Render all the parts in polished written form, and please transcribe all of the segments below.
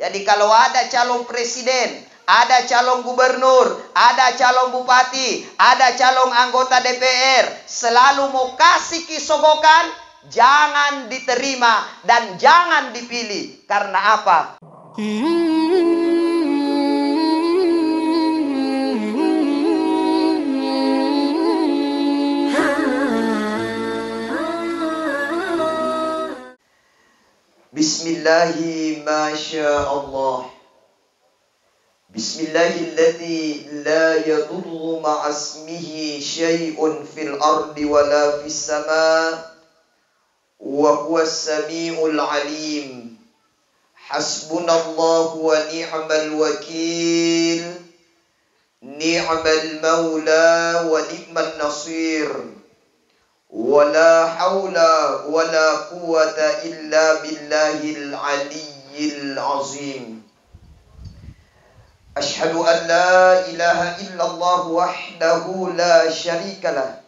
Jadi kalau ada calon presiden, ada calon gubernur, ada calon bupati, ada calon anggota DPR, selalu mau kasih kisogokan, jangan diterima dan jangan dipilih. Karena apa? Bismillahi masyaallah. Bismillahilladzi la yadurru ma'asmihi syai'un fil ardi wala fis sama' wa huwas sami'ul alim. Hasbunallahu wa ni'mal wakil. Ni'mal maula wa ni'man nasir. Wala haula wala quwata illa billahil aliyyil azim. Ashhadu an la ilaha illallah wahdahu la syarikalah.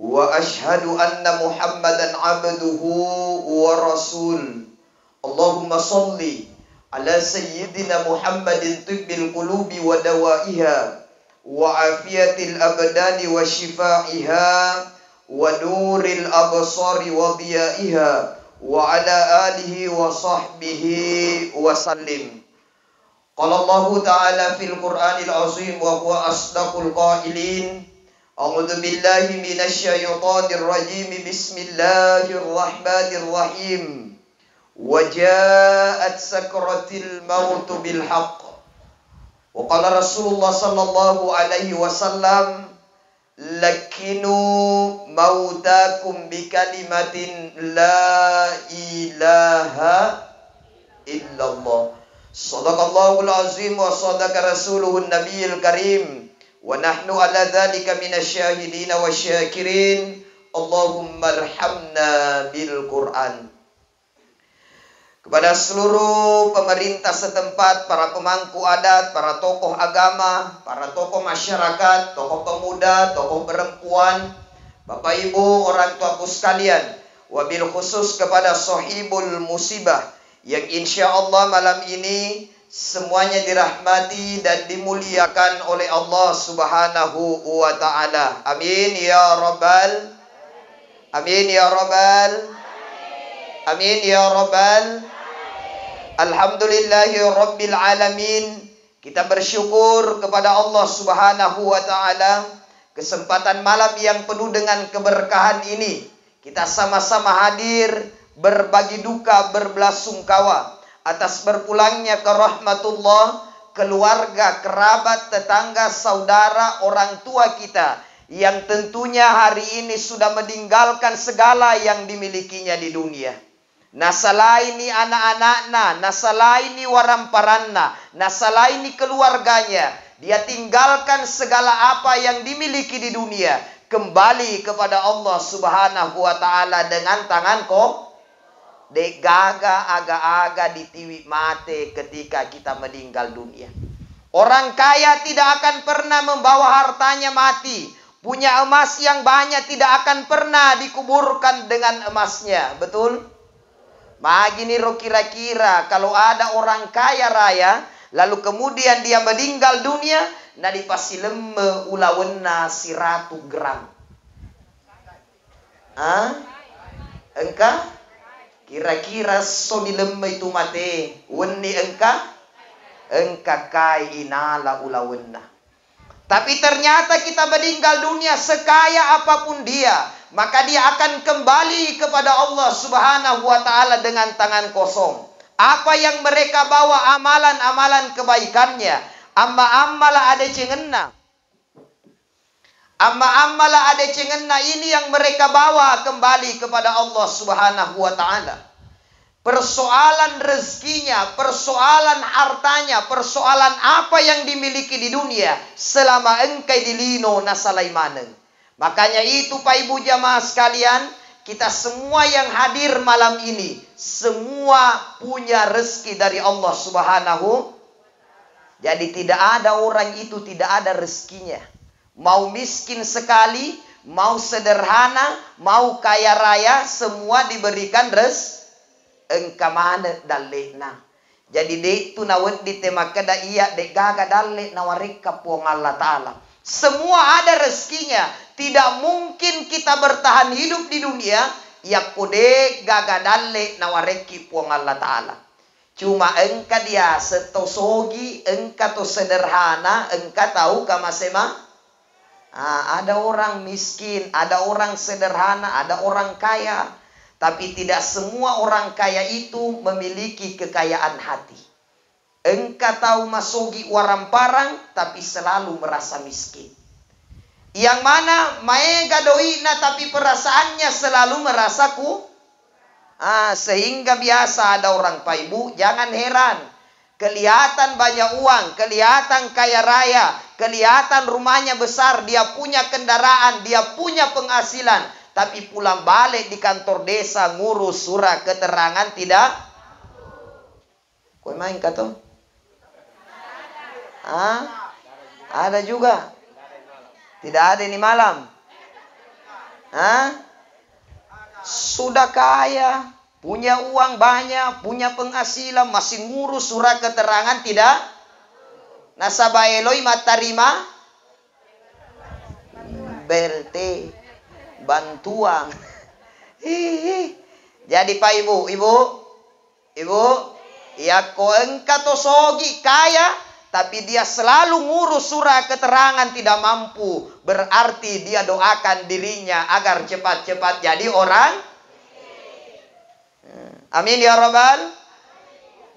Wa ashhadu anna Muhammadan abduhu wa rasul. Allahumma salli ala sayyidina Muhammadin tibbil qulubi wa dawaiha wa afiyatil abdani wa shifaiha wa nuril absari wa diyaiha wa ala alihi wa sahbihi wa sallim. Qala Allah Ta'ala fil Qur'anil azim wa huwa asdaqul qailin. A'udzu billahi minasy syaithanir rajim. Bismillahirrahmanirrahim. Wa ja'at sakratil maut bil haqq. Wa qala Rasulullah sallallahu alaihi wasallam, lakinu mautakum bi kalimatin la ilaha illallah. Shadaqallahul azim wa sadaqa rasuluhun nabiyil karim. Wa nahnu ala dzalika minasyahidin wa syakirin. Allahumma arhamna bil Qur'an. Kepada seluruh pemerintah setempat, para pemangku adat, para tokoh agama, para tokoh masyarakat, tokoh pemuda, tokoh perempuan, Bapak Ibu, orang tuaku sekalian, wabil khusus kepada sahibul musibah yang insya Allah malam ini semuanya dirahmati dan dimuliakan oleh Allah Subhanahu wa Ta'ala. Amin ya Rabbal. Amin ya Rabbal. Amin ya Rabbal. Alhamdulillahi Rabbil Alamin. Kita bersyukur kepada Allah Subhanahu wa Ta'ala, kesempatan malam yang penuh dengan keberkahan ini kita sama-sama hadir berbagi duka, berbelasungkawa atas berpulangnya ke rahmatullah keluarga, kerabat, tetangga, saudara, orang tua kita yang tentunya hari ini sudah meninggalkan segala yang dimilikinya di dunia. Nasalaini anak-anakna, nasalaini waramparanna, nasalaini keluarganya. Dia tinggalkan segala apa yang dimiliki di dunia, kembali kepada Allah Subhanahu wa Ta'ala dengan tangan dek gaga aga-aga ditiwi mate ketika kita meninggal dunia. Orang kaya tidak akan pernah membawa hartanya mati. Punya emas yang banyak tidak akan pernah dikuburkan dengan emasnya. Betul? Begini kira-kira kalau ada orang kaya raya lalu kemudian dia meninggal dunia, na dipasilemme ulawenna 100 gram. Engka? Kira-kira so dilemme itu mate. Weni engka? Engka kai inala ulawenna. Tapi ternyata kita meninggal dunia sekaya apapun dia, maka dia akan kembali kepada Allah Subhanahu wa Ta'ala dengan tangan kosong. Apa yang mereka bawa amalan-amalan kebaikannya, amma-ammala ada cengenna. Amma-ammala ada cengenna ini yang mereka bawa kembali kepada Allah Subhanahu wa Ta'ala. Persoalan rezekinya, persoalan hartanya, persoalan apa yang dimiliki di dunia selama engkai dilino nasalaimaneng. Makanya itu Pak Ibu jamaah sekalian, kita semua yang hadir malam ini semua punya rezeki dari Allah Subhanahu. Jadi tidak ada orang itu tidak ada rezekinya. Mau miskin sekali, mau sederhana, mau kaya raya, semua diberikan rezeki. Engka mana dalena. Jadi de itu nawet di tema kada iya de gaga dalle nawarika puang Allah Ta'ala. Semua ada rezekinya. Tidak mungkin kita bertahan hidup di dunia ya kode gaga dalle nawareki puang Allah Ta'ala. Cuma engka dia setosogi, engka to sederhana, engka tahu kamasema. Ada orang miskin, ada orang sederhana, ada orang kaya. Tapi tidak semua orang kaya itu memiliki kekayaan hati. Engkau tahu masogi waramparang, tapi selalu merasa miskin. Yang mana maega doina tapi perasaannya selalu merasaku. Sehingga biasa ada orang Pak Ibu, jangan heran. Kelihatan banyak uang, kelihatan kaya raya, kelihatan rumahnya besar, dia punya kendaraan, dia punya penghasilan. Tapi pulang balik di kantor desa ngurus surat keterangan tidak. Kau main kata? Ada juga. Tidak ada ini malam. Sudah kaya, punya uang banyak, punya penghasilan, masih ngurus surat keterangan tidak. Nasabah eloi matarima BLT bantuan. Jadi Pak Ibu, ya ko engka to sogi kaya, tapi dia selalu ngurus surat keterangan tidak mampu. Berarti dia doakan dirinya agar cepat-cepat jadi orang. Amin ya Rabbal.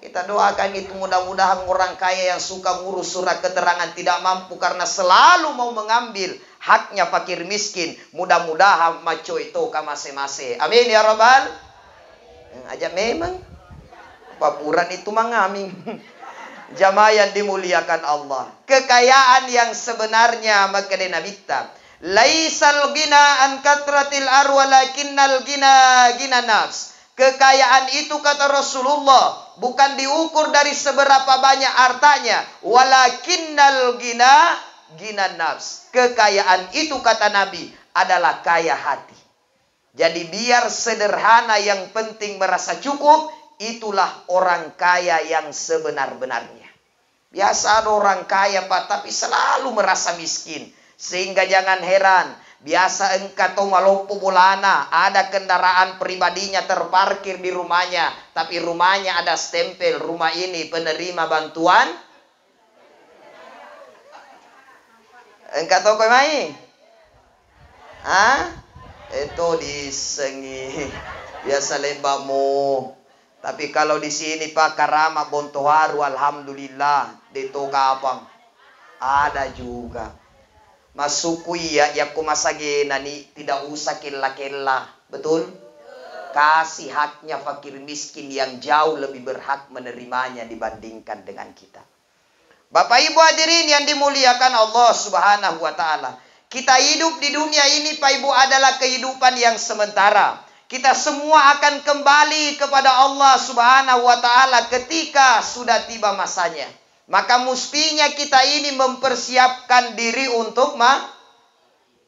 Kita doakan itu mudah-mudahan orang kaya yang suka ngurus surat keterangan tidak mampu karena selalu mau mengambil haknya fakir miskin. Mudah-mudahan maco itu kamase-mase. Amin ya Rabbal. Aja memang papuran itu mengaming. Jamaah yang dimuliakan Allah. Kekayaan yang sebenarnya makadena bitta. Laisal gina an katratil arwalakinnal gina nafs. Kekayaan itu kata Rasulullah bukan diukur dari seberapa banyak hartanya, walakinnal gina nafs. Kekayaan itu kata Nabi adalah kaya hati. Jadi biar sederhana yang penting merasa cukup, itulah orang kaya yang sebenar-benarnya. Biasa ada orang kaya Pak, tapi selalu merasa miskin. Sehingga jangan heran, biasa engkau malompo bulana, ada kendaraan pribadinya terparkir di rumahnya, tapi rumahnya ada stempel, rumah ini penerima bantuan. Engkau tahu kau mai? Itu disengi. Biasa lembamu. Tapi kalau di sini Pak Karama Bontoharu, alhamdulillah, di Togapang ada juga. Masuku ya kumasage nani tidak usah kela-kela, betul? Kasih haknya fakir miskin yang jauh lebih berhak menerimanya dibandingkan dengan kita. Bapak Ibu hadirin yang dimuliakan Allah Subhanahu wa taala. Kita hidup di dunia ini Pak Ibu adalah kehidupan yang sementara. Kita semua akan kembali kepada Allah Subhanahu wa taala ketika sudah tiba masanya. Maka mestinya kita ini mempersiapkan diri untuk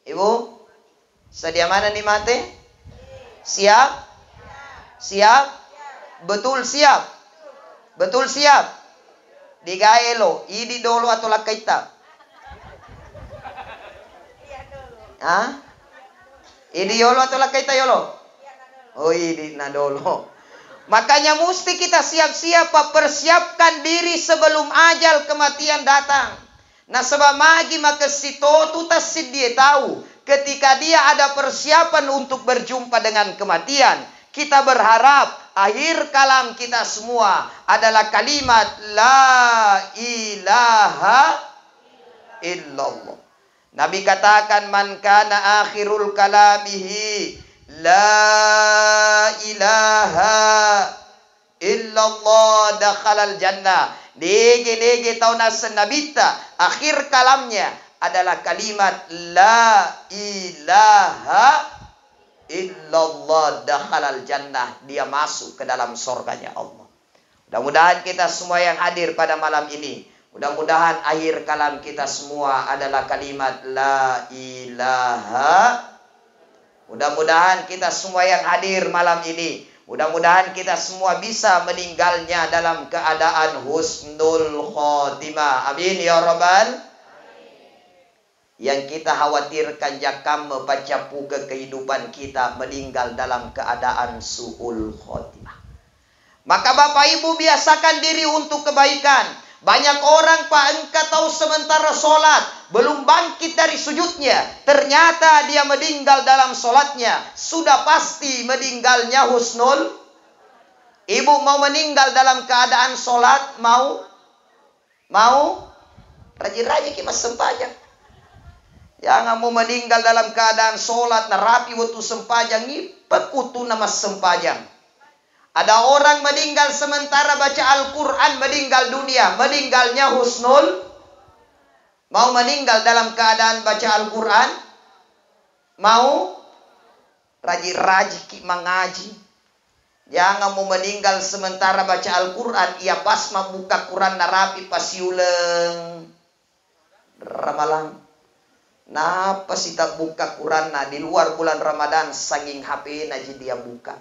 Ibu, sedia mana nih mate? Siap? Siap? Betul siap? Betul siap? Digaelo, idi dolo atau lakaita? Idi yolo atau lakaita yolo? Oh idi na dolo. Makanya mesti kita siap-siap persiapkan diri sebelum ajal kematian datang. Nah sebab magi maka sitotu tasid dia tahu ketika dia ada persiapan untuk berjumpa dengan kematian. Kita berharap akhir kalam kita semua adalah kalimat la ilaha illallah. Nabi katakan man kana akhirul kalamihi la ilaha illallah dakhalal jannah. Dege tahun nabita akhir kalamnya adalah kalimat la ilaha illallah dakhalal jannah. Dia masuk ke dalam surganya Allah. Mudah-mudahan kita semua yang hadir pada malam ini, mudah-mudahan akhir kalam kita semua adalah kalimat la ilaha. Mudah-mudahan kita semua yang hadir malam ini, Mudah-mudahan kita semua bisa meninggalnya dalam keadaan husnul khotimah. Amin ya rabbal. Yang kita khawatirkan jakam membacapu ke kehidupan kita meninggal dalam keadaan su'ul khotimah. Maka Bapak Ibu biasakan diri untuk kebaikan. Banyak orang Pak, engkau tahu sementara sholat belum bangkit dari sujudnya, ternyata dia meninggal dalam sholatnya. Sudah pasti meninggalnya husnul. Ibu mau meninggal dalam keadaan sholat, mau rajin-rajin kita sempajang. Jangan mau meninggal dalam keadaan sholat, narapi waktu sempajang, ngipet kutu nama sempajang. Ada orang meninggal sementara baca Al-Quran, meninggal dunia. Meninggalnya husnul. Mau meninggal dalam keadaan baca Al-Quran? Mau? Rajin-rajin mengaji. Jangan mau meninggal sementara baca Al-Quran. Ia pas membuka Quran narapi pasiuleng. Ramalan. Napa sih tak buka Quran di luar bulan Ramadan sanging HP aja dia buka.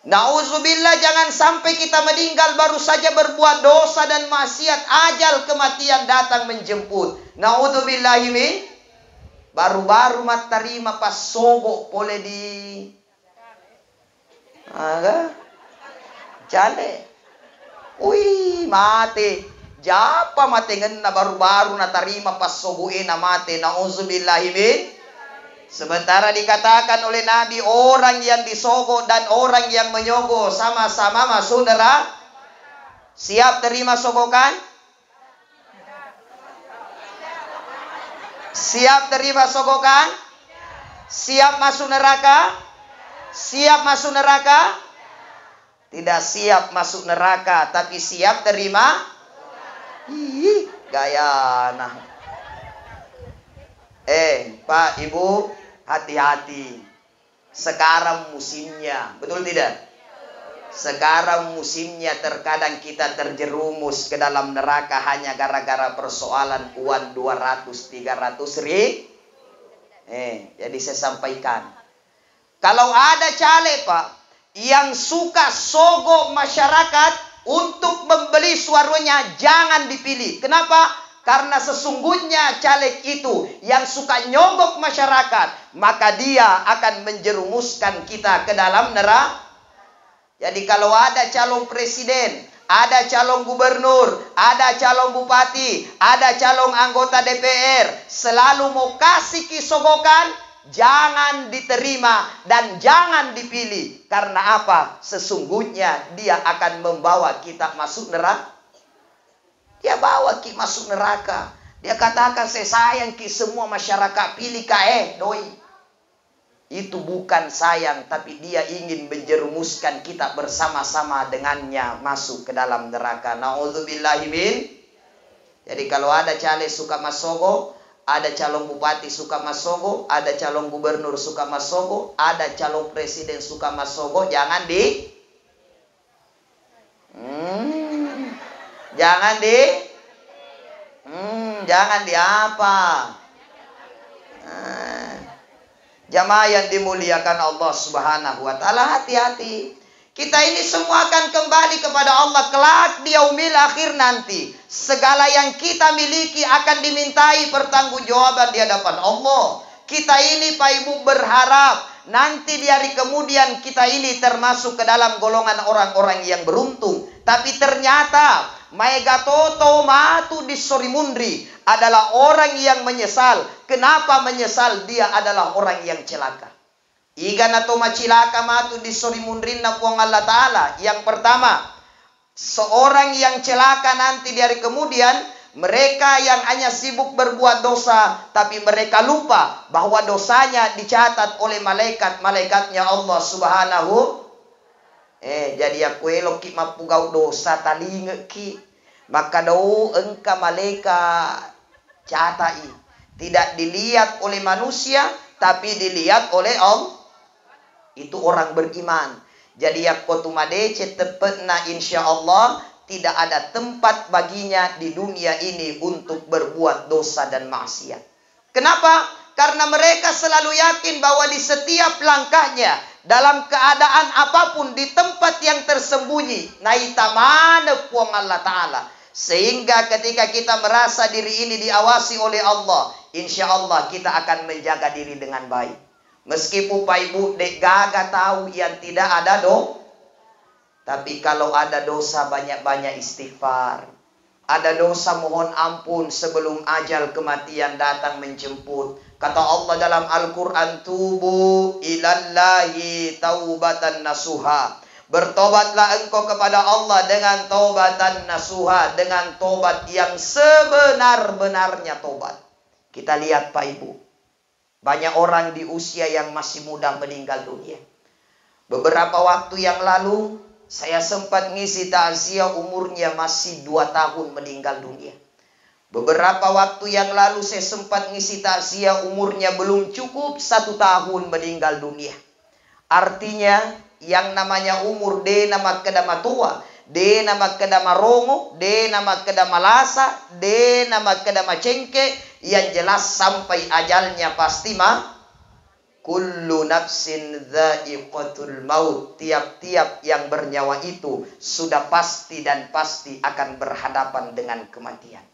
Nauzubillah, jangan sampai kita meninggal baru saja berbuat dosa dan maksiat, ajal kematian datang menjemput. Nauzubillahi min. Baru-baru mat terima pas sogok boleh di jale. Wih, mati. Japa mati ngena baru-baru na terima pas sogoena mati. Nauzubillahi min. Sementara dikatakan oleh Nabi, orang yang disogok dan orang yang menyogok sama-sama masuk neraka. Siap terima sogokan? Siap terima sogokan? Siap masuk neraka? Siap masuk neraka? Tidak siap masuk neraka, tapi siap terima? Ih, gaya nah. Pak, Ibu, hati-hati. Sekarang musimnya, betul tidak? Sekarang musimnya terkadang kita terjerumus ke dalam neraka hanya gara-gara persoalan uang 200-300 ribu. Jadi saya sampaikan. Kalau ada caleg Pak, yang suka sogok masyarakat untuk membeli suaranya, jangan dipilih. Kenapa? Karena sesungguhnya caleg itu yang suka nyogok masyarakat, maka dia akan menjerumuskan kita ke dalam neraka. Jadi kalau ada calon presiden, ada calon gubernur, ada calon bupati, ada calon anggota DPR, selalu mau kasih kisogokan, jangan diterima dan jangan dipilih. Karena apa? Sesungguhnya dia akan membawa kita masuk neraka. Dia bawa ki masuk neraka. Dia katakan saya sayang ki semua masyarakat, pilih doi. Itu bukan sayang, tapi dia ingin menjerumuskan kita bersama-sama dengannya masuk ke dalam neraka. Nauzubillahi min. Jadi kalau ada caleg suka masogo, ada calon bupati suka masogo, ada calon gubernur suka masogo, ada calon presiden suka masogo, jangan jangan di apa? Jamaah yang dimuliakan Allah Subhanahu wa taala, hati-hati. Kita ini semua akan kembali kepada Allah kelak di yaumil akhir nanti. Segala yang kita miliki akan dimintai pertanggungjawaban di hadapan Allah. Kita ini Pak Ibu berharap nanti di hari kemudian kita ini termasuk ke dalam golongan orang-orang yang beruntung. Tapi ternyata Maegatoto matu di Sorimundri adalah orang yang menyesal. Kenapa menyesal? Dia adalah orang yang celaka. Igan atau macilaka matu di Sorimundri na puang Allah Ta'ala. Yang pertama, seorang yang celaka nanti di hari kemudian, mereka yang hanya sibuk berbuat dosa, tapi mereka lupa bahwa dosanya dicatat oleh malaikat-malaikatnya Allah Subhanahu. Jadi aku elok ki mapugau dosa talinge ki, maka do engka malaikat catai. Tidak dilihat oleh manusia, tapi dilihat oleh Allah. Itu orang beriman. Jadi aku tumadece tepetna insya Allah tidak ada tempat baginya di dunia ini untuk berbuat dosa dan maksiat. Kenapa? Karena mereka selalu yakin bahwa di setiap langkahnya, dalam keadaan apapun, di tempat yang tersembunyi, naita mana puang Allah Ta'ala. Sehingga ketika kita merasa diri ini diawasi oleh Allah, insya Allah kita akan menjaga diri dengan baik. Meskipun Pak Ibu dek gaga tahu yang tidak ada tapi kalau ada dosa banyak-banyak istighfar. Ada dosa mohon ampun sebelum ajal kematian datang menjemput. Kata Allah dalam Al-Quran, tubu ilallahi taubatan nasuha. Bertobatlah engkau kepada Allah dengan taubatan nasuha, dengan tobat yang sebenar-benarnya tobat. Kita lihat Pak Ibu, banyak orang di usia yang masih muda meninggal dunia. Beberapa waktu yang lalu saya sempat ngisi takziah, umurnya masih 2 tahun meninggal dunia. Beberapa waktu yang lalu saya sempat ngisi takziah, umurnya belum cukup 1 tahun meninggal dunia. Artinya yang namanya umur de nama kedama tua, de nama kedama rongo, de nama kedama lasa, de nama kedama cengke, yang jelas sampai ajalnya pasti kullu nafsin dha'iqatul maut. Tiap-tiap yang bernyawa itu sudah pasti dan pasti akan berhadapan dengan kematian.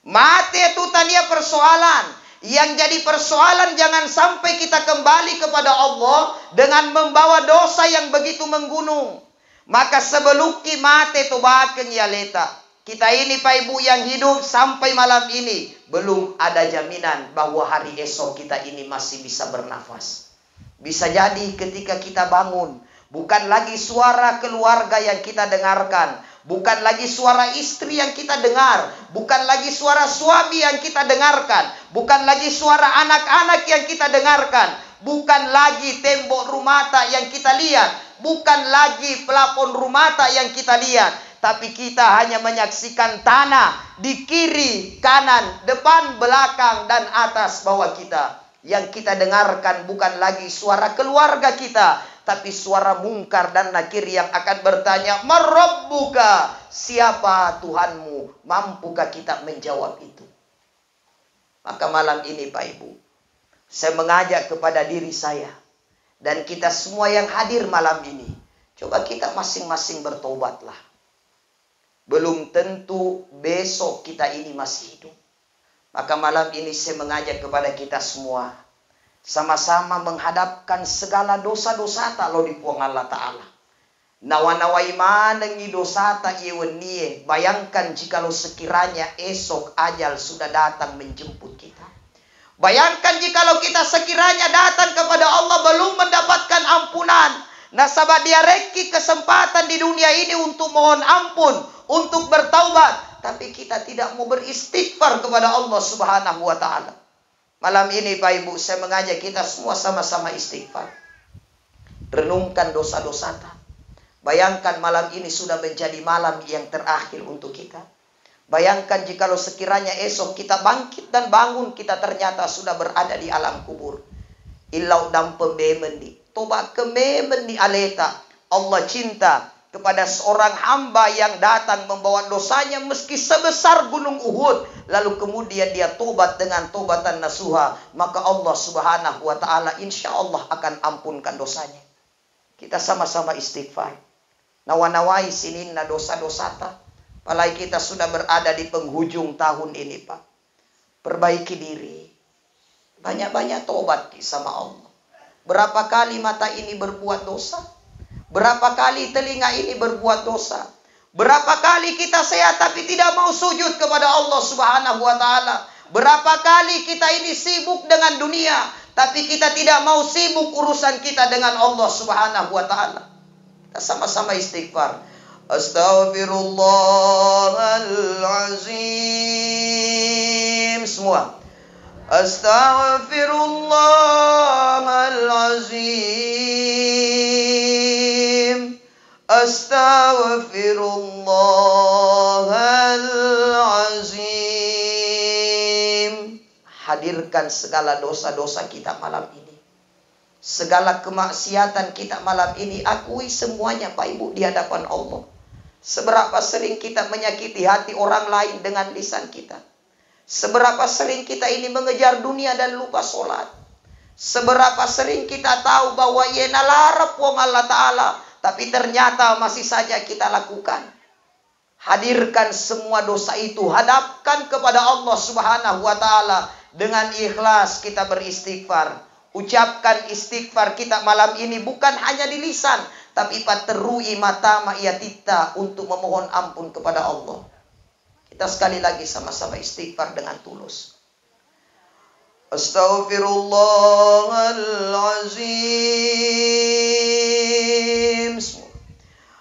Mati itu tania persoalan. Yang jadi persoalan jangan sampai kita kembali kepada Allah dengan membawa dosa yang begitu menggunung. Maka sebelum mati itu baken ya leta. Kita ini Pak Ibu yang hidup sampai malam ini, belum ada jaminan bahwa hari esok kita ini masih bisa bernafas. Bisa jadi ketika kita bangun, bukan lagi suara keluarga yang kita dengarkan, bukan lagi suara istri yang kita dengar, bukan lagi suara suami yang kita dengarkan, bukan lagi suara anak-anak yang kita dengarkan, bukan lagi tembok rumah yang kita lihat, bukan lagi plafon rumah yang kita lihat. Tapi kita hanya menyaksikan tanah di kiri, kanan, depan, belakang, dan atas bawah kita. Yang kita dengarkan bukan lagi suara keluarga kita, tapi suara mungkar dan nakir yang akan bertanya, "Marabbuka?" Siapa Tuhanmu? Mampukah kita menjawab itu? Maka malam ini Pak Ibu, saya mengajak kepada diri saya dan kita semua yang hadir malam ini, coba kita masing-masing bertobatlah. Belum tentu besok kita ini masih hidup. Maka malam ini saya mengajak kepada kita semua, sama-sama menghadapkan segala dosa-dosa tak lo dipuang Allah Ta'ala. Nawa-nawai manengi dosa tak iwenie. Bayangkan jikalau sekiranya esok ajal sudah datang menjemput kita. Bayangkan jikalau kita sekiranya datang kepada Allah belum mendapatkan ampunan. Nasabah dia reki kesempatan di dunia ini untuk mohon ampun, untuk bertaubat, tapi kita tidak mau beristighfar kepada Allah Subhanahu wa Ta'ala. Malam ini Pak Ibu, saya mengajak kita semua sama-sama istighfar. Renungkan dosa-dosa. Bayangkan malam ini sudah menjadi malam yang terakhir untuk kita. Bayangkan jikalau sekiranya esok kita bangkit dan bangun, kita ternyata sudah berada di alam kubur. Ilau dan pembemendi. Toba kememen di aleta. Allah cinta kepada seorang hamba yang datang membawa dosanya meski sebesar gunung Uhud, lalu kemudian dia tobat dengan tobatan nasuha, maka Allah Subhanahu wa Ta'ala insya Allah akan ampunkan dosanya. Kita sama-sama istighfar. Nawa-nawai sininna dosa-dosa ta. Apalagi kita sudah berada di penghujung tahun ini Pak. Perbaiki diri. Banyak-banyak tobat sama Allah. Berapa kali mata ini berbuat dosa? Berapa kali telinga ini berbuat dosa? Berapa kali kita sehat tapi tidak mau sujud kepada Allah Subhanahu wa Ta'ala? Berapa kali kita ini sibuk dengan dunia tapi kita tidak mau sibuk urusan kita dengan Allah Subhanahu wa Ta'ala? Kita sama-sama istighfar. Astaghfirullahalazim. Semua. Astaghfirullahalazim. Astaghfirullahalazim. Hadirkan segala dosa-dosa kita malam ini. Segala kemaksiatan kita malam ini, akui semuanya Pak Ibu di hadapan Allah. Seberapa sering kita menyakiti hati orang lain dengan lisan kita. Seberapa sering kita ini mengejar dunia dan lupa sholat. Seberapa sering kita tahu bahwa ia nalarap wong Allah Ta'ala, tapi ternyata masih saja kita lakukan. Hadirkan semua dosa itu, hadapkan kepada Allah Subhanahu wa Ta'ala. Dengan ikhlas kita beristighfar. Ucapkan istighfar kita malam ini bukan hanya di lisan, tapi paterui mata ma'iyatita untuk memohon ampun kepada Allah. Kita sekali lagi sama-sama istighfar dengan tulus. Astaghfirullahalazim.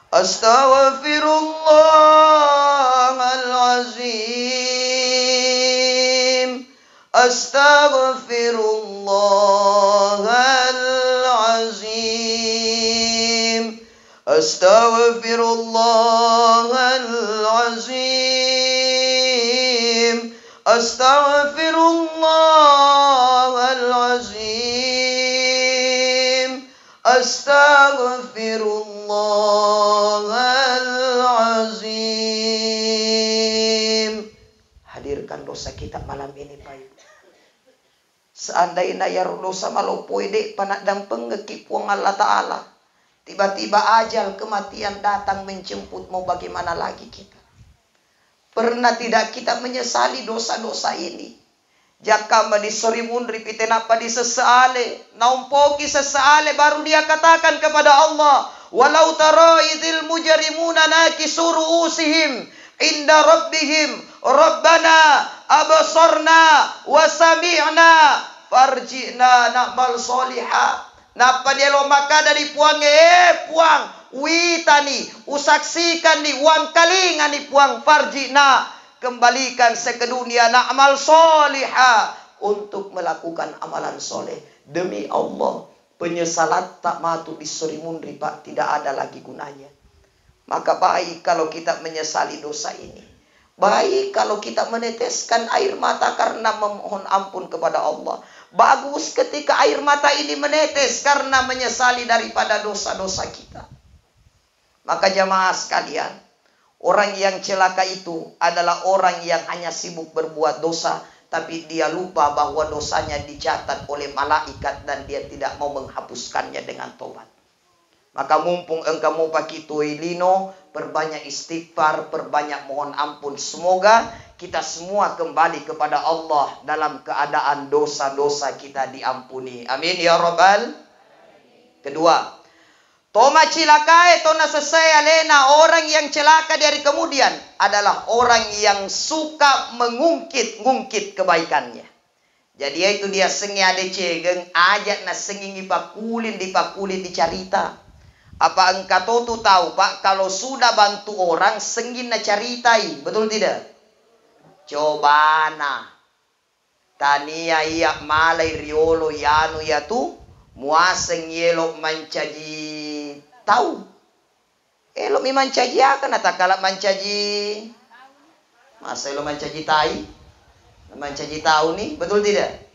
Astaghfirullahalazim. Astaghfirullahalazim. Astaghfirullahalazim. Astaghfirullahalazim. Astaghfirullahalazim. Hadirkan dosa kita malam ini, Pak Ibu. Seandainya ya dosa malopoi dek panadang pengekip wong Allah Ta'ala, tiba-tiba ajal kematian datang menjemput, mau bagaimana lagi kita? Pernah tidak kita menyesali dosa-dosa ini? Jakama di sorimundri pitenapa di seseale, naumpoki seseale, baru dia katakan kepada Allah, walau tara idzil mujrimuna nakisuru usihim inda rabbihim rabbana abasarna wa sami'na farji'na na'mal solihah. Napa dia lo maka dari puang puang witani usaksikan di uang kalingan di puang farji'na, kembalikan sekedunia na'mal solihah, untuk melakukan amalan soleh. Demi Allah, penyesalan tak matu di sorimundri Pak, tidak ada lagi gunanya. Maka baik kalau kita menyesali dosa ini. Baik kalau kita meneteskan air mata karena memohon ampun kepada Allah. Bagus ketika air mata ini menetes karena menyesali daripada dosa-dosa kita. Maka jamaah sekalian, orang yang celaka itu adalah orang yang hanya sibuk berbuat dosa, tapi dia lupa bahwa dosanya dicatat oleh malaikat dan dia tidak mau menghapuskannya dengan tobat. Maka mumpung engkau mau pakai tuilino, perbanyak istighfar, perbanyak mohon ampun. Semoga kita semua kembali kepada Allah dalam keadaan dosa-dosa kita diampuni. Amin ya Rabbal. Kedua, toma cilakae tona selesai alena, orang yang celaka dari kemudian adalah orang yang suka mengungkit-ngungkit kebaikannya. Jadi itu dia sengi ade cegeng, ajak na sengi dipakulin dicarita. Apa engkau tuh tahu Pak, kalau sudah bantu orang sengi na caritai, betul tidak? Coba na tania iya malai riolo yanu ya tu muaseng yelo mancaji tahu. Elo mi mancaji akan atakala mancaji masa elo mancaji tai, mancaji tahu nih, betul tidak?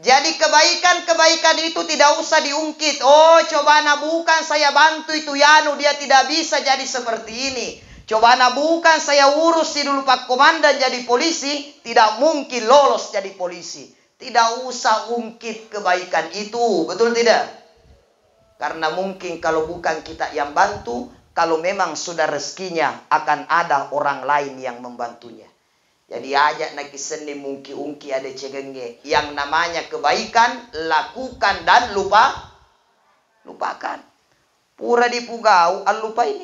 Jadi kebaikan-kebaikan itu tidak usah diungkit. Oh, coba na bukan saya bantu itu yanu, dia tidak bisa jadi seperti ini. Coba na bukan saya urus si dulu Pak Komandan jadi polisi, tidak mungkin lolos jadi polisi. Tidak usah ungkit kebaikan itu, betul tidak? Karena mungkin kalau bukan kita yang bantu, kalau memang sudah rezekinya akan ada orang lain yang membantunya. Jadi ajak nak seni mungki-ungki ada cegenge. Yang namanya kebaikan lakukan dan lupakan. Pura di pugau al lupa ini.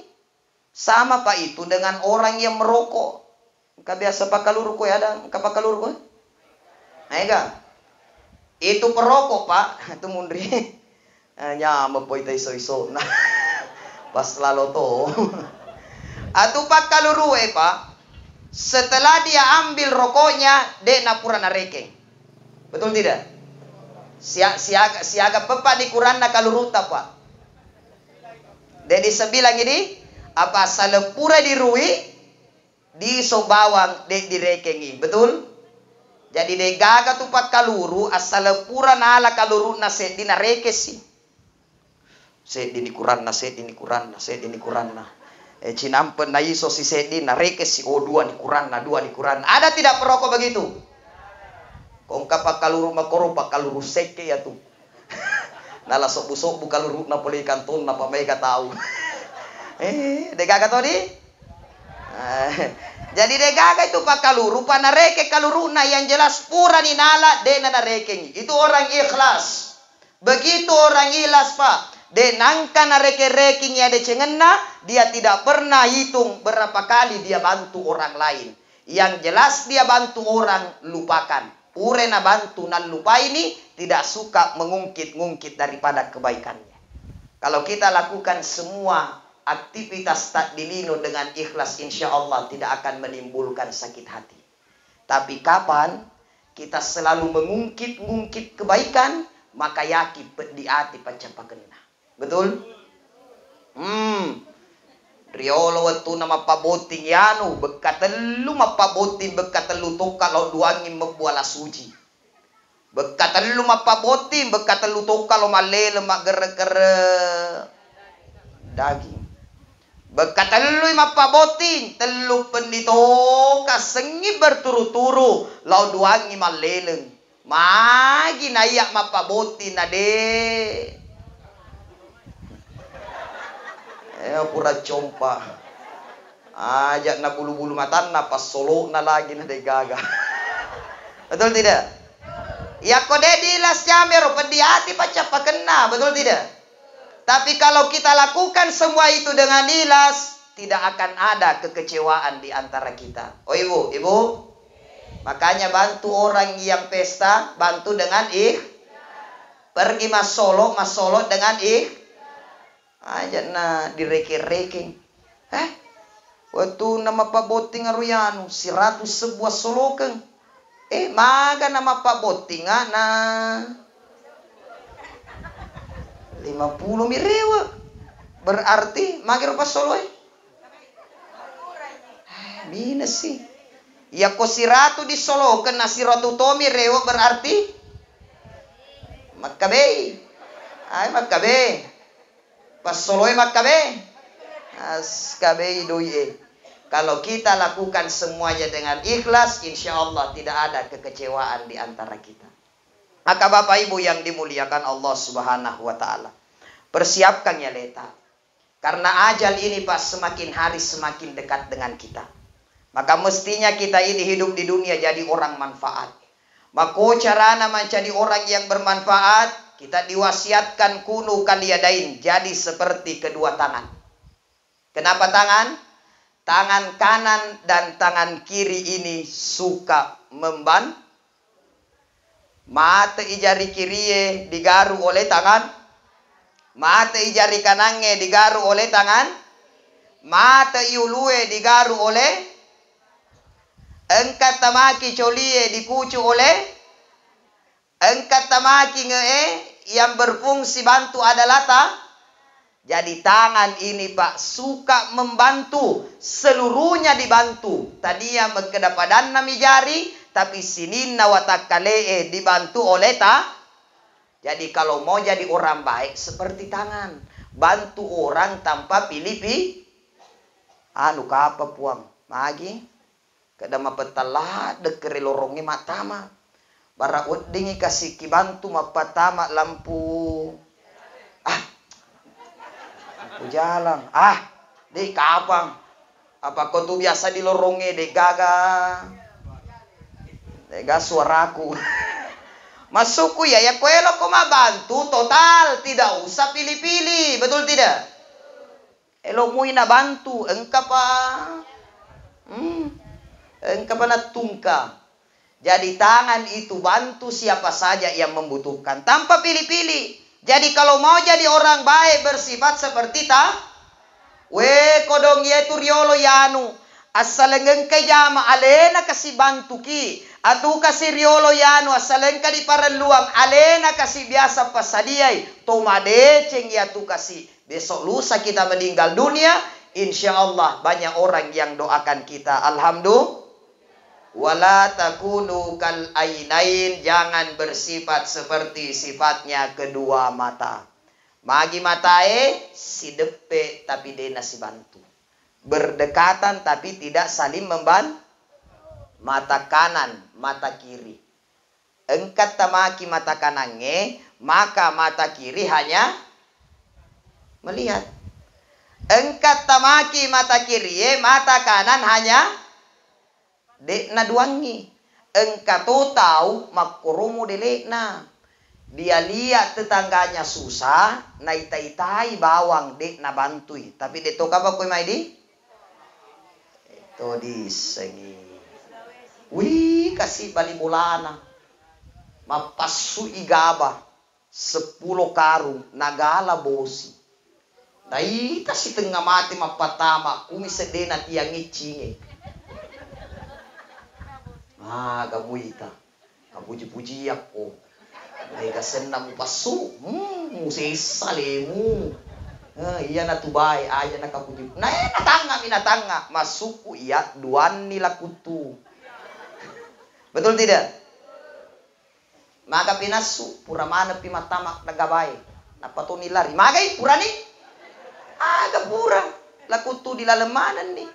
Sama Pak itu dengan orang yang merokok. Engkau biasa pakalur ko ada, engkau pakalur ko? Ega. Itu perokok Pak, itu mundri. Nyama po itay iso-iso. Pas lalo to. Atu pakaluru Pak. Setelah dia ambil rokoknya, dek napura narekeng. Betul tidak? Siaga pepa di Quran na kaluruta Pak. Jadi sebilang ini, apa salepura dirui, di sobawang dek direkengi. Betul? Jadi dek gaga tupak kaluru, asalepura na ala kaluru na set di narekesi. Set di Quran na, set di Quran na, set di Quran na. Cinampen na iso si Sedi na rekes si dua di Quran na. Ada tidak perokok begitu? Kung kapak kaluru makoro pa kaluru seke ya tu. Nala sok busok bu kaluru na puli kanton na pamay ka tao. Degaga to di? Jadi degaga itu pak kaluru pa nareke kaluru na yang jelas pura ni nala de na nareke. Itu orang ikhlas. Begitu orang ikhlas pak. De nangka nareke reking ya de cengenna, dia tidak pernah hitung berapa kali dia bantu orang lain. Yang jelas dia bantu orang lupakan. Urena bantu nan lupa ini tidak suka mengungkit-ngungkit daripada kebaikannya. Kalau kita lakukan semua aktivitas takdilino dengan ikhlas, insya Allah tidak akan menimbulkan sakit hati. Tapi kapan kita selalu mengungkit-ngungkit kebaikan, maka yakin di hati pancapakena. Betul? Riolo waktu nama paboting yanu bekatelu mapaboting bekatelu toka lo duangin membuala suji. Bekatelu mapaboting bekatelu toka lo malele magere-gere daging. Bekatelu mapaboting telu penditoka sengi berturu-turu lo duangin maleleng. Magi nayak mapaboting nade. Pura compa. Ajak na bulu-bulu matan na pas solo na lagi na degaga. Betul tidak? Ya kode dilas jamero pediati paca pakena, betul tidak? Tapi kalau kita lakukan semua itu dengan ikhlas, tidak akan ada kekecewaan di antara kita. Oh ibu. Makanya bantu orang yang pesta, bantu dengan pergi mas solo dengan aja na direke-reking. Waktu nama Pak Boting aruyanu 100 sebuah solokeng. Maga nama Pak Boting na 50 mirewa. Berarti magir pas soloy. Minus sih. Ya ko 100 disoloken na 100 tomi rewa berarti Makabei. Makabei. Pas soloy makabe. Askabe doye. Kalau kita lakukan semuanya dengan ikhlas, insya Allah tidak ada kekecewaan di antara kita. Maka Bapak Ibu yang dimuliakan Allah Subhanahu wa taala, persiapkan ya leta. Karena ajal ini Pak semakin hari semakin dekat dengan kita. Maka mestinya kita ini hidup di dunia jadi orang manfaat. Maka carana menjadi orang yang bermanfaat, kita diwasiatkan kunu kaliyadain, jadi seperti kedua tangan. Kenapa tangan? Tangan kanan dan tangan kiri ini suka memban. Mata ijari kiriye digaru oleh tangan. Mata ijari kanange digaru oleh tangan. Mata iulue digaru oleh. Engkat tamaki colie dikucu oleh. Engkat tamaki yang berfungsi bantu adalah jadi tangan ini Pak suka membantu, seluruhnya dibantu. Tadinya kedapadan nami jari, tapi sinin nawatakalee dibantu oleh Jadi kalau mau jadi orang baik seperti tangan, bantu orang tanpa pilih-pilih. Kapa puang, magi kedama petalah dekeri lorongnya matama. Bara udingi kasih kibantu mapatama lampu. Lampu jalan. Di kapang. Apa kau tuh biasa di lorongnya degaga. Dega suaraku. Masukku ya kuelo kau bantu total, tidak usah pilih-pilih, betul tidak? Elo muina bantu engkau pa. Engkau pa natungka. Jadi tangan itu bantu siapa saja yang membutuhkan tanpa pilih-pilih. Jadi kalau mau jadi orang baik bersifat seperti kodong yetu riolo yanu asalengeng kayama alena kasih bantu ki atu kasih riolo yanu asalengka di paraluang alena kasih biasa pasadiai tomadeceng ya tu kasih. Besok lusa kita meninggal dunia, insya Allah banyak orang yang doakan kita. Alhamdulillah. Wala takunu kal ainain, jangan bersifat seperti sifatnya kedua mata. Magi matae si depe tapi dena si bantu. Berdekatan tapi tidak saling membantu. Mata kanan, mata kiri. Engkat tamaki mata kanannya, maka mata kiri hanya melihat. Engkat tamaki mata kiri, mata kanan hanya dekna duangi. Engkat tahu makurumu delekna. Dia lihat tetangganya susah, na itai bawang dekna bantui. Tapi detok apa koi mai di? Itu disengi. Wih, kasih bali bolana. Mapasu igaba 10 karung nagala bosi. Dai kasi tengah mati mapatama kumi sedena tiang icinge. Gamuita. Kapuji-puji ako. Mereka senang pasu. Musesa lemu. Iya na tubay aja na kapuji. Na natanga masuku iya duan nila kutu. Betul tidak? Maka pinasu pura mana pimatama nagabay. Napato nilari. Magay pura ni. Pura. Lakutu di lalemanan nih.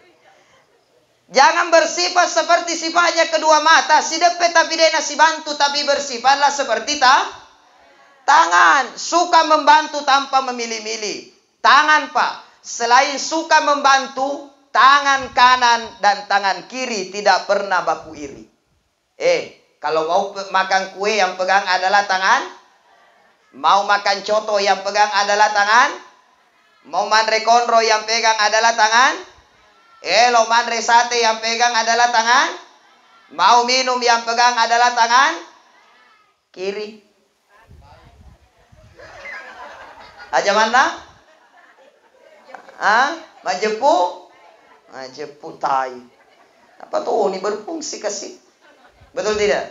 Jangan bersifat seperti sifatnya kedua mata. Si depe tapi dena si bantu tapi bersifatlah seperti tangan. Suka membantu tanpa memilih-milih. Tangan pak. Selain suka membantu, tangan kanan dan tangan kiri tidak pernah baku iri. Kalau mau makan kue yang pegang adalah tangan. Mau makan coto yang pegang adalah tangan. Mau mandre konro yang pegang adalah tangan. Lo mandre sate yang pegang adalah tangan. Mau minum yang pegang adalah tangan kiri. Aja mana? Majepu? Majepu tai. Apa tuh ini berfungsi kasih? Betul tidak?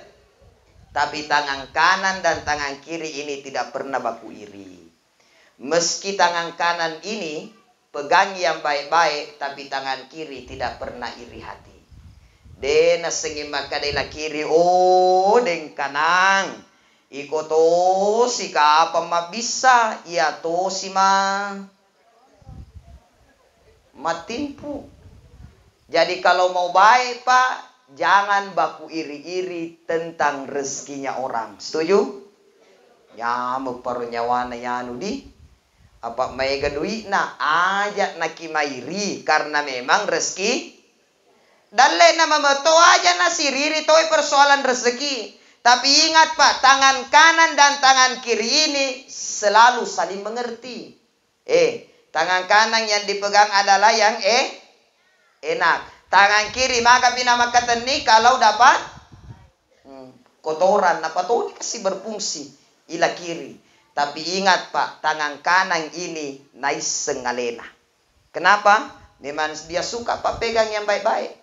Tapi tangan kanan dan tangan kiri ini tidak pernah baku iri. Meski tangan kanan ini pegang yang baik-baik, tapi tangan kiri tidak pernah iri hati. Dena sengi makadela kiri, deng kanang. Iko to si kapa mabisa, iya to si matimpu. Jadi kalau mau baik pak, jangan baku iri-iri tentang rezekinya orang. Setuju? Ya, memperunyawana yanu di. Apa maiga duit na aja naki mairi karena memang rezeki. Dalle nama meto aja na siriri toy persoalan rezeki. Tapi ingat pak, tangan kanan dan tangan kiri ini selalu saling mengerti. Tangan kanan yang dipegang adalah yang enak. Tangan kiri maka binamakan nih kalau dapat kotoran apa tuh kasih berfungsi ila kiri. Tapi ingat pak, tangan kanan ini naik sengalena. Kenapa? Memang dia suka pak pegang yang baik-baik.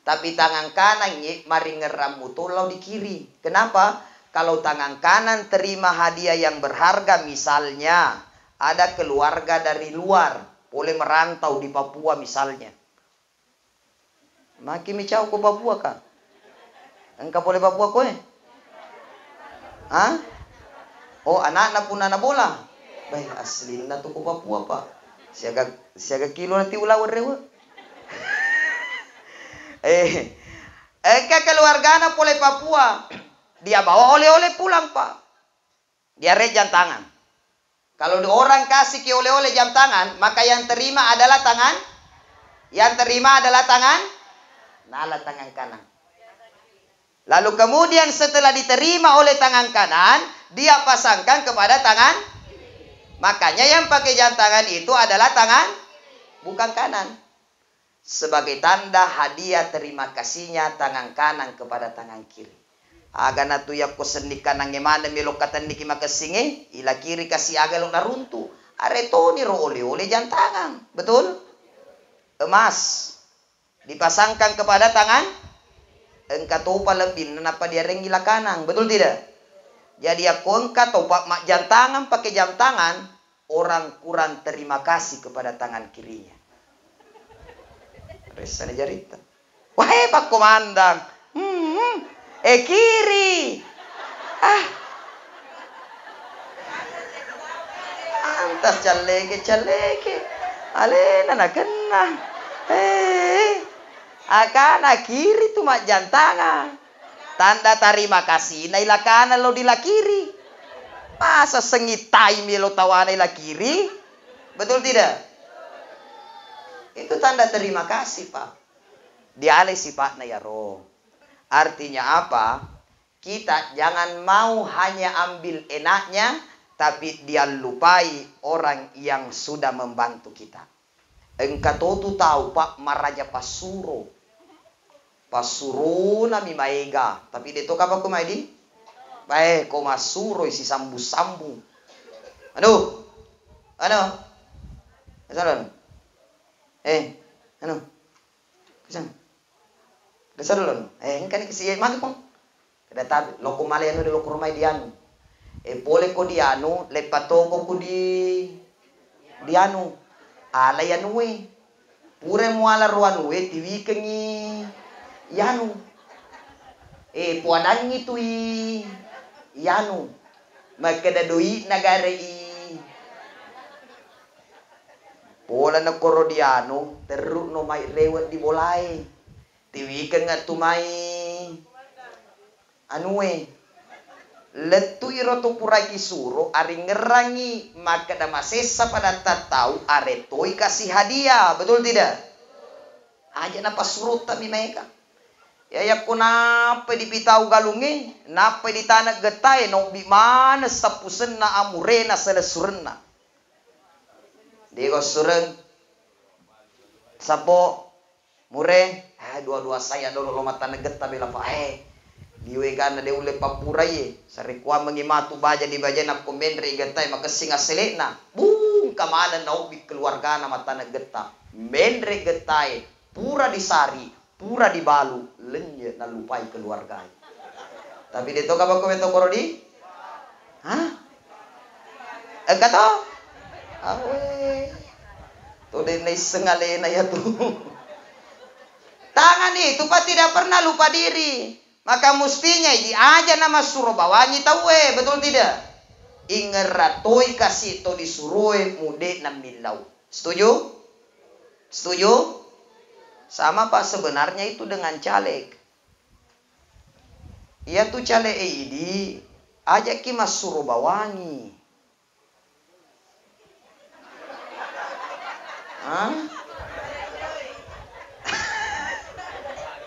Tapi tangan kanan mari ngeramu tolau di kiri. Kenapa? Kalau tangan kanan terima hadiah yang berharga, misalnya ada keluarga dari luar boleh merantau di Papua misalnya. Maki micau ko Papua ka? Engkau boleh Papua ko anak-anak pun anak bola. Baik asli na to ko Papua pak. Siaga kilo nanti ulawar rewa. Keluarga anak boleh Papua. Dia bawa oleh-oleh pulang pak. Dia jam tangan. Kalau orang kasih ke oleh-oleh jam tangan, maka yang terima adalah tangan. Yang terima adalah tangan. Nala tangan kanan. Lalu kemudian setelah diterima oleh tangan kanan, dia pasangkan kepada tangan. Makanya yang pakai jam tangan itu adalah tangan, bukan kanan. Sebagai tanda hadiah terima kasihnya tangan kanan kepada tangan kiri. Aga na tuya ko sendi kanan ngemana milok katan niki makasinge, ila kiri kasih aga lo naruntu. Areto ni ro ole-ole jam tangan. Betul? Emas dipasangkan kepada tangan engka topa lebih kenapa dia renggila kanan, betul tidak? Jadi aku engka topa mak jam tangan pakai jam tangan, orang kurang terima kasih kepada tangan kirinya. Resane jarita. Wahai Pak Komandan, kiri. Antas caleke. Alena na kena. Akana kiri tu mak jantangan. Tanda terima kasih naila kanan lo di la kiri. Masa sengitai mi lo tawa naila kiri? Betul tidak? Itu tanda terima kasih, Pak. Dialih sifatnya ya roh. Artinya apa? Kita jangan mau hanya ambil enaknya, tapi dia lupai orang yang sudah membantu kita. Engkau tuh tahu Pak Maraja Pasuro. Pasuro nami maega. Tapi dito ka pa kumay di? Bae, ko masuro isi sambu-sambu. Ano? Ano? Kasalan? Ano? Kasan? Kasalan? Kan kasi magi pong. Kada tabi, loko maliano de loko rumay diano. Pole ko diano, lepatoko ko diano. Alay ano Pure mo ala ruano tiwikengi yanu. Puadan itu yanu. Magkadadoi nagari pola na korodiano teruk no may lewat di bolay. Tiwikan nga tumay letu iroto puray kisuro aring ngerangi makada masesa pada tatau aretoy kasih hadiah. Betul tidak? Aja na pasurut mi mereka. Ya kunapa dipitau galungi, napa di tanah getay, no bi mana sapusen na amurena selesurenna. Digo sureng, sapo, mure, dua-dua saya dulu loma tanah getah bila pak, diwe kana de ule papurai, sarikwa mengimatu baja di baja na komendri getay makasing aselena, bung kamana na ubi keluarga na tanah getah, mendri getay, pura disari. Pura di balu, lenye na lupai keluarga. Tapi dito ka ba komento korodi? Hah? Kata? Awe. Tuh din na isengale na ya tuh. Tangan itu Pak tidak pernah lupa diri. Maka mestinya diaja nama suruh bawanyi tahu betul tidak? Ingeratoi kasih to disuruh mude na milau. Setuju? Setuju? Sama Pak sebenarnya itu dengan caleg. Ia tuh caleg ini ajak ki mas suruh bawangi. Hah?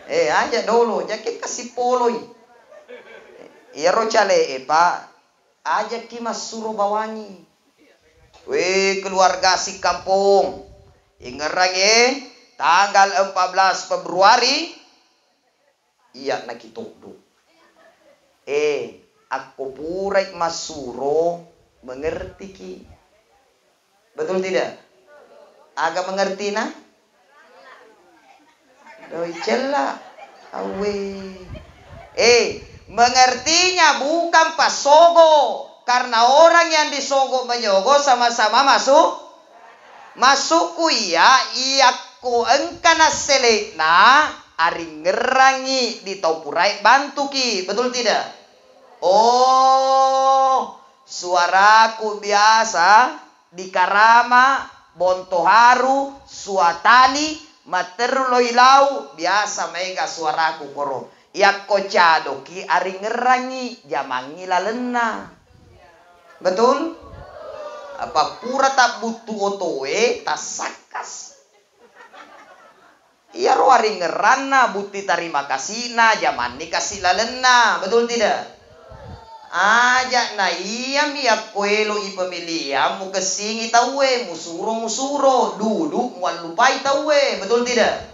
Ajak dulu, jadi kasih poloi. Ia ro caleg Pak, ajak ki mas suruh bawangi. Weh keluarga si kampung. Ingerang tanggal 14 Februari iya nakitudo. Aku purai masuro mengerti ki. Betul tidak? Agak mengerti na? Doi cela. Awe. Mengertinya bukan pasogo. Karena orang yang disogo menyogo sama-sama masukku iya ko engkana selekna ari ngerangi di taupurai bantu ki. Betul tidak? Suaraku biasa di Karama, Bontoharu, Suatani, Materuloilau biasa mega suaraku koro. Yakko cadoki ari ngerangi jamangi lalena. Betul? Apa pura tak butuh otoe tasakas. Iya roari ngerana buti terima kasih na zaman ni kasih lalena. Betul tidak? Ajak na iya miak kuelo ipemilihan mu kesingi tawe musuro duduk muan lupai tawe. Betul tidak?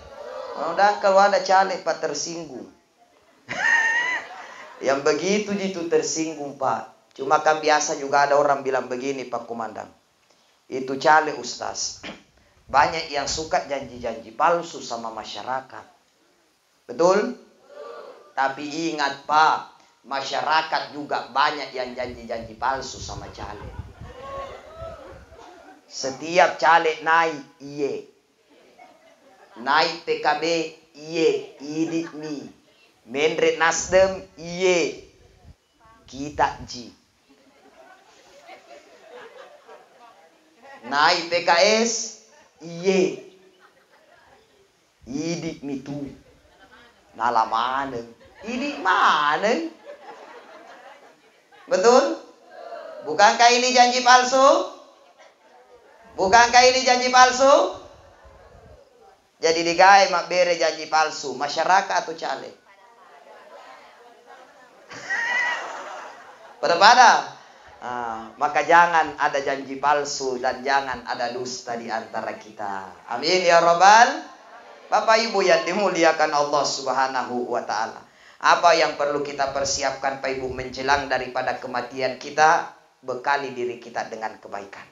Udah kalau ada caleg Pak tersinggung. Yang begitu jitu tersinggung Pak. Cuma kan biasa juga ada orang bilang begini Pak Komandan. Itu caleg Ustaz. Banyak yang suka janji-janji palsu sama masyarakat. Betul? Tapi ingat Pak, masyarakat juga banyak yang janji-janji palsu sama caleg. Setiap caleg naik, iye. Naik PKB, iye. Idit mi. Mendret Nasdem, iye. Kita ji. Naik PKS, iye. Idik mitu. Nalaman. Ini mana? Betul? Bukankah ini janji palsu? Bukankah ini janji palsu? Jadi digawe mak bere janji palsu, masyarakat atau caleg? Pada-pada. Maka jangan ada janji palsu dan jangan ada dusta di antara kita. Amin ya Rabbal. Bapak Ibu yang dimuliakan Allah Subhanahu wa taala. Apa yang perlu kita persiapkan Pak Ibu menjelang daripada kematian kita? Bekali diri kita dengan kebaikan.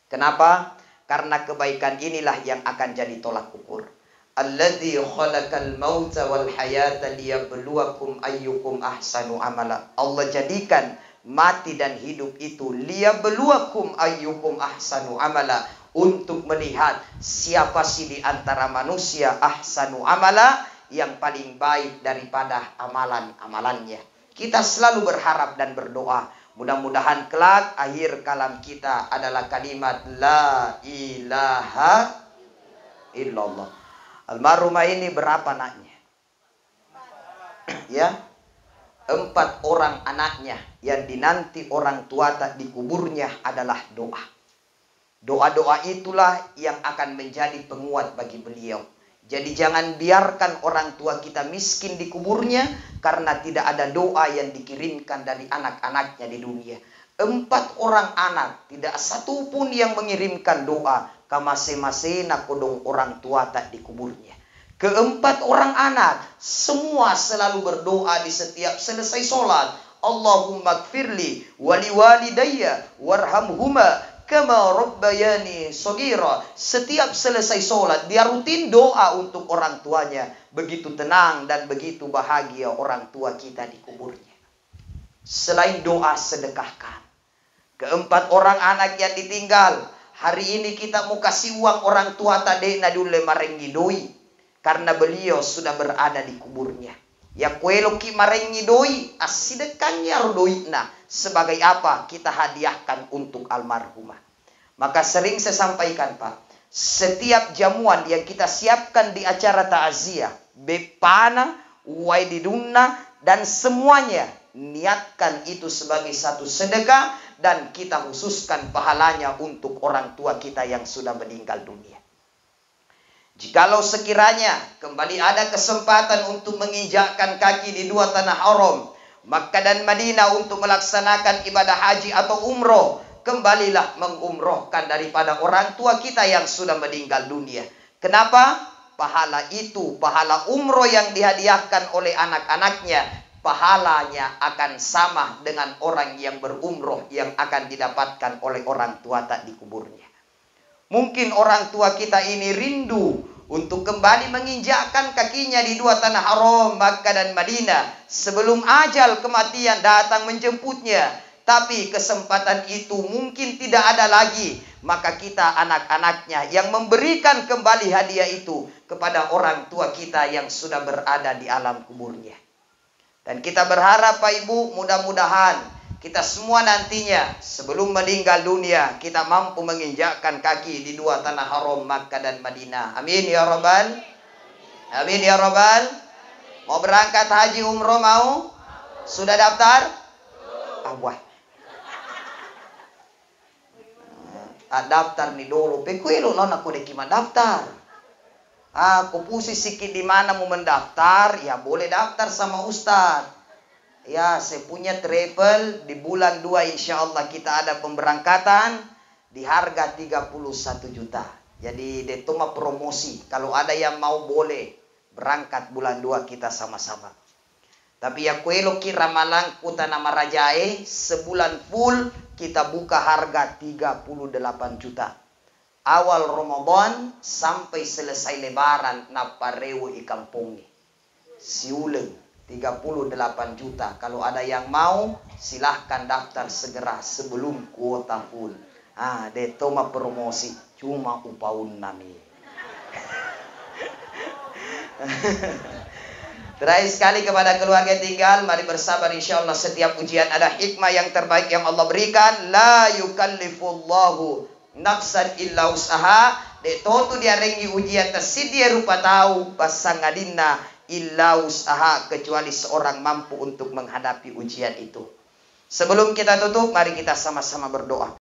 Kenapa? Karena kebaikan inilah yang akan jadi tolak ukur. Alladzi khalaqal mauta wal hayata liyabluwakum ayyukum ahsanu amala. Allah jadikan mati dan hidup itu liyabluwakum ayyukum ahsanu amala, untuk melihat siapa sih di antara manusia ahsanu amala, yang paling baik daripada amalan-amalannya. Kita selalu berharap dan berdoa, mudah-mudahan kelak akhir kalam kita adalah kalimat la ilaha illallah. Almarhumah ini berapa anaknya? Ya, 4 orang anaknya yang dinanti orang tua tak dikuburnya adalah doa. Doa-doa itulah yang akan menjadi penguat bagi beliau. Jadi jangan biarkan orang tua kita miskin di kuburnya karena tidak ada doa yang dikirimkan dari anak-anaknya di dunia. 4 orang anak, tidak satu pun yang mengirimkan doa. Kamase-mase nakodong orang tua tak dikuburnya. Ke-4 orang anak semua selalu berdoa di setiap selesai sholat. Allahumma gfirli wali walidayya warhamhuma kama rabbayani shaghira. Setiap selesai sholat dia rutin doa untuk orang tuanya. Begitu tenang dan begitu bahagia orang tua kita di kuburnya. Selain doa, sedekahkan. Ke-4 orang anak yang ditinggal. Hari ini kita mau kasih uang orang tua tadi na dulu marengi doi. Karena beliau sudah berada di kuburnya. Ya kuelo ki marengi doi, asidekannya doi na. Sebagai apa? Kita hadiahkan untuk almarhumah. Maka sering saya sampaikan Pak, setiap jamuan yang kita siapkan di acara takziah, bepana, waididunna, dan semuanya, niatkan itu sebagai satu sedekah dan kita khususkan pahalanya untuk orang tua kita yang sudah meninggal dunia. Jikalau sekiranya kembali ada kesempatan untuk menginjakkan kaki di 2 tanah haram, Makkah dan Madinah, untuk melaksanakan ibadah haji atau umroh, kembalilah mengumrohkan daripada orang tua kita yang sudah meninggal dunia. Kenapa? Pahala itu, pahala umroh yang dihadiahkan oleh anak-anaknya, pahalanya akan sama dengan orang yang berumroh yang akan didapatkan oleh orang tua tak dikuburnya. Mungkin orang tua kita ini rindu untuk kembali menginjakkan kakinya di 2 tanah haram, Makkah dan Madinah, sebelum ajal kematian datang menjemputnya. Tapi kesempatan itu mungkin tidak ada lagi. Maka kita anak-anaknya yang memberikan kembali hadiah itu kepada orang tua kita yang sudah berada di alam kuburnya. Dan kita berharap Pak Ibu, mudah-mudahan kita semua nantinya sebelum meninggal dunia kita mampu menginjakkan kaki di 2 tanah haram, Makkah dan Madinah. Amin ya Rabbal. Amin ya Rabbal. Mau berangkat haji umroh mau? Sudah daftar? Awah. Daftar nih dulu. Pekuelo non aku dekima daftar. Aku pusing sikit di mana mau mendaftar, ya boleh daftar sama Ustadz. Ya, saya punya travel di bulan 2 insya Allah kita ada pemberangkatan di harga 31 juta. Jadi itu mah promosi. Kalau ada yang mau boleh berangkat bulan 2 kita sama-sama. Tapi ya kuelo kira malang kuta nama rajae sebulan full kita buka harga 38 juta. Awal Ramadan sampai selesai lebaran naparewo ikampungnya. Siuleng 38 juta. Kalau ada yang mau silahkan daftar segera sebelum kuota full. Detoma promosi cuma upaun nami. Terakhir sekali kepada keluarga tinggal, mari bersabar, insya Allah setiap ujian ada hikmah yang terbaik yang Allah berikan. La yukallifullahu nafsan illa usaha. De totu dia rengi ujian tersedia rupa tahu pasangadina illa usaha, kecuali seorang mampu untuk menghadapi ujian itu. Sebelum kita tutup, mari kita sama-sama berdoa.